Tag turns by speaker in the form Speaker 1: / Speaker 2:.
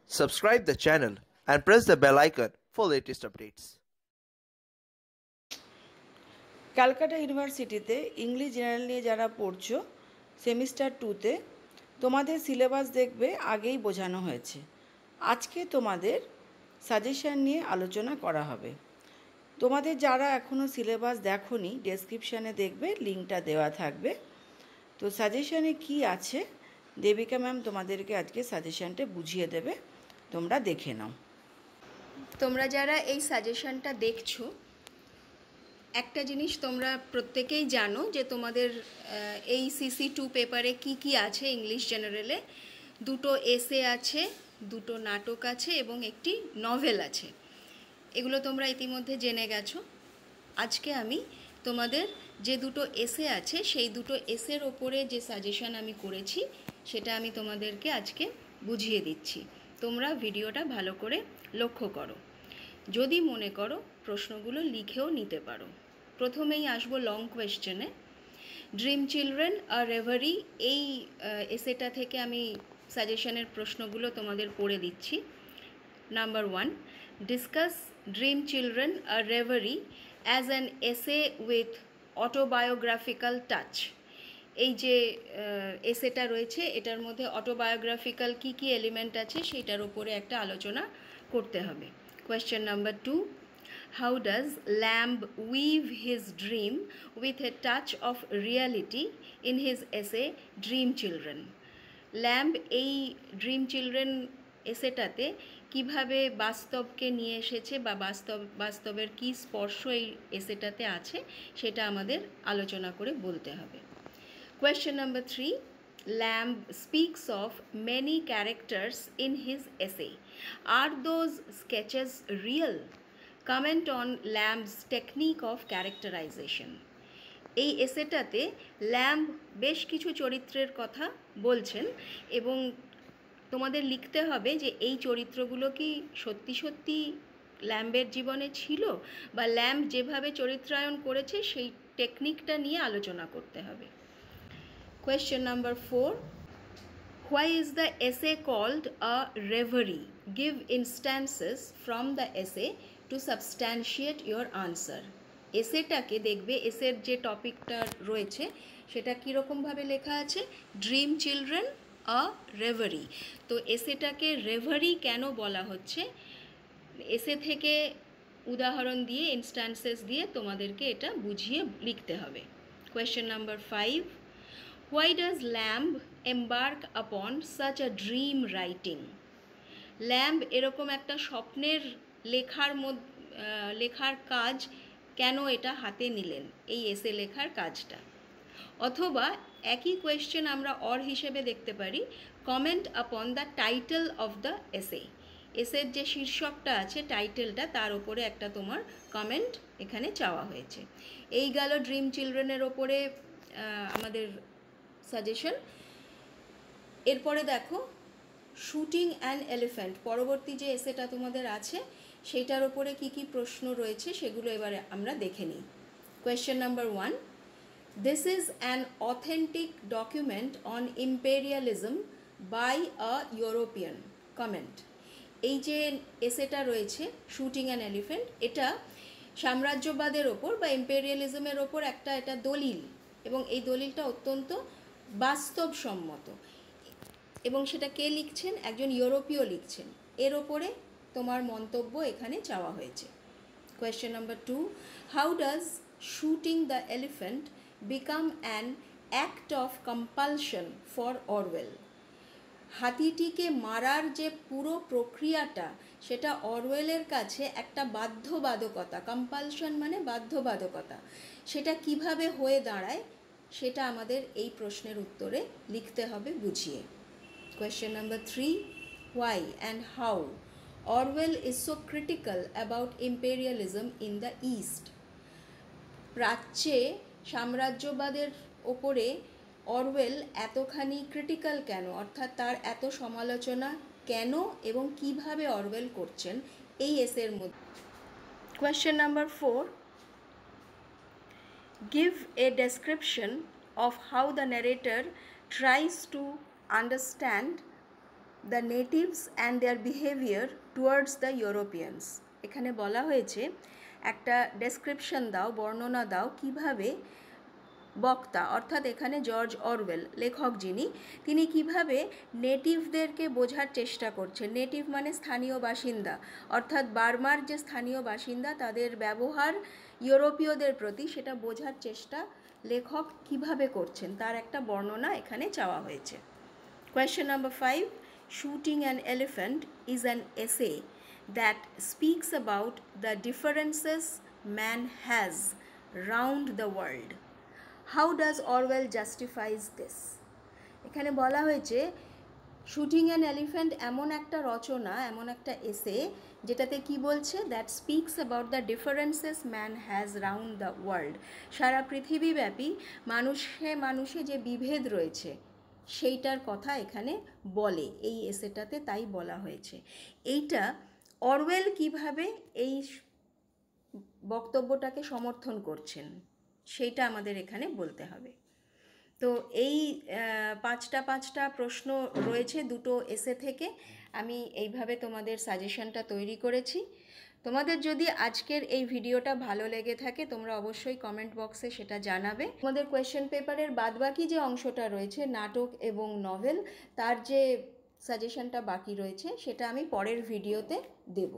Speaker 1: Subscribe the channel and press the bell icon for latest updates.
Speaker 2: Calcutta ইউনিভার্সিটিতে English general নিয়ে যারা পড়ছো semester 2তে তোমাদের সিলেবাস দেখবে আগেই বোঝানো হয়েছে। আজকে তোমাদের সাজেশন নিয়ে আলোচনা করা হবে। তোমাদের যারা এখনও সিলেবাস দেখোনি ডেসক্রিপশানে দেখবে, লিঙ্কটা দেওয়া থাকবে। তো সাজেশনে কি আছে দেবিকা ম্যাম তোমাদেরকে আজকে সাজেশনটা বুঝিয়ে দেবে, তোমরা দেখে নাও।
Speaker 3: তোমরা যারা এই সাজেশনটা দেখছো, একটা জিনিস তোমরা প্রত্যেকেই জানো যে তোমাদের এই CC2 পেপারে কি আছে ইংলিশ জেনারেলে। দুটো এসে আছে, দুটো নাটক আছে এবং একটি নভেল আছে। এগুলো তোমরা ইতিমধ্যে জেনে গেছো। আজকে আমি তোমাদের যে দুটো এসে আছে সেই দুটো এসের ওপরে যে সাজেশন আমি করেছি সেটা আমি তোমাদেরকে আজকে বুঝিয়ে দিচ্ছি। তোমরা ভিডিওটা ভালো করে লক্ষ্য করো। যদি মনে করো প্রশ্নগুলো লিখেও নিতে পারো। প্রথমেই আসবো লং কোয়েশ্চেনে। ড্রিম চিলড্রেন আর রেভারি, এই এসেটা থেকে আমি সাজেশনের প্রশ্নগুলো তোমাদের পড়ে দিচ্ছি। নাম্বার 1, ডিসকাস ড্রিম চিলড্রেন আর reverie as an essay with autobiographical touch. এই যে এসেটা রয়েছে এটার মধ্যে অটোবায়োগ্রাফিক্যাল কি এলিমেন্ট আছে সেটার উপরে একটা আলোচনা করতে হবে। Question number 2, how does Lamb weave his dream with a touch of reality in his essay Dream Children? Lamb এই ড্রিম চিলড্রেন এসেটাতে কিভাবে বাস্তবকে নিয়ে এসেছে বা বাস্তবের কি স্পর্শ এই এসেটাতে আছে সেটা আমাদের আলোচনা করে বলতে হবে। Question number 3, Lamb speaks of many characters in his essay. Are those sketches real? Comment on Lamb's technique of characterization. এই এসেটাতে ল্যাম্ব বেশ কিছু চরিত্রের কথা বলছেন এবং তোমাদের লিখতে হবে যে এই চরিত্রগুলো কি সত্যি সত্যি ল্যাম্বের জীবনে ছিল বা ল্যাম্ব যেভাবে চরিত্রায়ন করেছে সেই টেকনিকটা নিয়ে আলোচনা করতে হবে। Question number 4, why is the essay called a reverie? Give instances from the essay to substantiate your answer. এসেটাকে দেখবে, এসের যে টপিকটা রয়েছে সেটা কীরকমভাবে লেখা আছে, ড্রিম চিলড্রেন আ রেভারি। তো এসেটাকে রেভারি কেন বলা হচ্ছে, এসে থেকে উদাহরণ দিয়ে ইনস্ট্যান্সেস দিয়ে তোমাদেরকে এটা বুঝিয়ে লিখতে হবে। Question number 5, why does Lamb embark upon such a dream writing? Lamb এরকম একটা স্বপ্নের লেখার কাজ কেন এটা হাতে নিলেন, এই এসে লেখার কাজটা। অথবা একই কোয়েশ্চেন আমরা অর হিসেবে দেখতে পারি, comment upon the title of the essay. এসের যে শীর্ষকটা আছে টাইটেলটা, তার ওপরে একটা তোমার কমেন্ট এখানে চাওয়া হয়েছে। এই গেল ড্রিম চিলড্রেনের ওপরে আমাদের সাজেশন। এরপরে দেখো শুটিং অ্যান এলিফ্যান্ট, পরবর্তী যে এসেটা তোমাদের আছে সেইটার ওপরে কি প্রশ্ন রয়েছে সেগুলো এবারে আমরা দেখে নিই। Question number 1, this is an authentic document on imperialism by a European. Comment. এই যে এসেটা রয়েছে শুটিং অ্যান এলিফ্যান্ট, এটা সাম্রাজ্যবাদের ওপর বা ইম্পেরিয়ালিজমের ওপর এটা দলিল এবং এই দলিলটা অত্যন্ত বাস্তবসম্মত এবং সেটা কে লিখছেন, একজন ইউরোপীয় লিখছেন। এর ওপরে তোমার মন্তব্য এখানে চাওয়া হয়েছে। Question number 2, how does shooting the elephant become an act of compulsion for Orwell? হাতিটিকে মারার যে পুরো প্রক্রিয়াটা সেটা অরওয়েলের কাছে একটা বাধ্যবাধকতা, কম্পালশন মানে বাধ্যবাধকতা, সেটা কিভাবে হয়ে দাঁড়ায় সেটা আমাদের এই প্রশ্নের উত্তরে লিখতে হবে বুঝিয়ে। Question number 3, why and how Orwell is so critical about imperialism in the East? প্রাচ্যে সাম্রাজ্যবাদের ওপরে অরওয়েল এতখানি ক্রিটিক্যাল কেন, অর্থাৎ তার এত সমালোচনা কেন এবং কিভাবে অরওয়েল করছেন এই এসের মধ্যে। Question number 4, give a description of how the narrator tries to understand the natives and there behaviour towards the Europeans. এখানে বলা হয়েছে একটা ডেসক্রিপশন দাও, বর্ণনা দাও কিভাবে বক্তা, অর্থাৎ এখানে জর্জ অরওয়েল লেখক যিনি, তিনি কিভাবে নেটিভদেরকে বোঝার চেষ্টা করছেন। নেটিভ মানে স্থানীয় বাসিন্দা, অর্থাৎ বার্মার যে স্থানীয় বাসিন্দা তাদের ব্যবহার ইউরোপীয়দের প্রতি সেটা বোঝার চেষ্টা লেখক কিভাবে করছেন তার একটা বর্ণনা এখানে চাওয়া হয়েছে। Question number 5. Shooting an elephant is an essay that speaks about the differences man has round the world. How does Orwell justifies this? এখানে বলা হয়েছে শুটিং অ্যান এলিফ্যান্ট এমন একটা রচনা, এমন একটা এসে যেটাতে কি বলছে, that speaks about the differences man has round the world. সারা পৃথিবীব্যাপী মানুষে যে বিভেদ রয়েছে সেইটার কথা এখানে বলে, এই এসেটাতে তাই বলা হয়েছে। এইটা অরওয়েল কিভাবে এই বক্তব্যটাকে সমর্থন করছেন সেইটা আমাদের এখানে বলতে হবে। তো এই পাঁচটা প্রশ্ন রয়েছে দুটো এসে থেকে। আমি এইভাবে তোমাদের সাজেশনটা তৈরি করেছি। তোমাদের যদি আজকের এই ভিডিওটা ভালো লেগে থাকে তোমরা অবশ্যই কমেন্ট বক্সে সেটা জানাবে। তোমাদের কোয়েশ্চেন পেপারের বাদবাকি যে অংশটা রয়েছে নাটক এবং নভেল, তার যে সাজেশনটা বাকি রয়েছে সেটা আমি পরের ভিডিওতে দেব।